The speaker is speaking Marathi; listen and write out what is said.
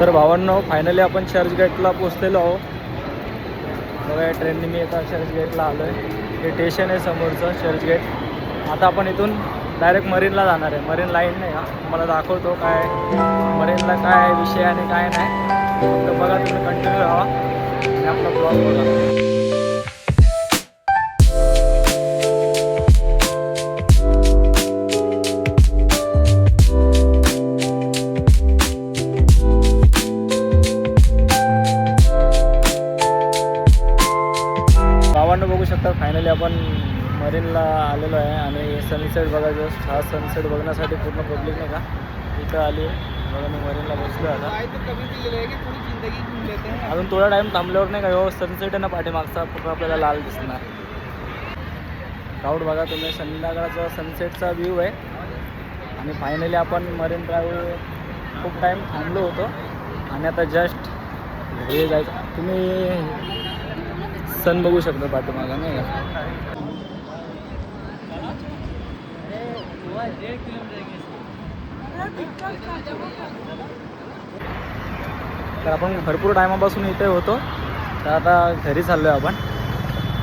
तर भावांनो फायनली आपण चर्चगेटला पोचलेलो आहोत. बघा या ट्रेनने मी आता चर्चगेटला आलो आहे. हे स्टेशन आहे समोरचं चर्चगेट. आता आपण इथून डायरेक्ट मरीनला जाणार आहे. मरीन लाईन नाही का, मला दाखवतो काय मरीनला काय विषय आणि काय नाही. तर बघा तुम्ही कंटिन्यू राहा आणि आपला ब्लॉग बघा. बघू शकता फायनली आपण मरीनला आलेलो आहे आणि सनसेट बघायचं. हा सनसेट बघण्यासाठी पूर्ण पब्लिक नाही का इथं आली. बघा मी मरीनला बसलो आता. अजून थोडा टाईम थांबल्यावर नाही का सनसेट आहे ना पाठीमागचा पूर्ण आपल्याला लाल दिसणार. क्राऊड बघा तुम्ही. संध्याकाळचा सनसेटचा व्ह्यू आहे. आणि फायनली आपण मरीन ड्राईव्ह खूप टाईम थांबलो होतो आणि आता जस्ट घरी जायचं. तुम्ही सन बघू शकता पाठीमागं नाही का. तर आपण भरपूर टायमापासून इथे होतो. तर आता घरी चाललो आहे आपण.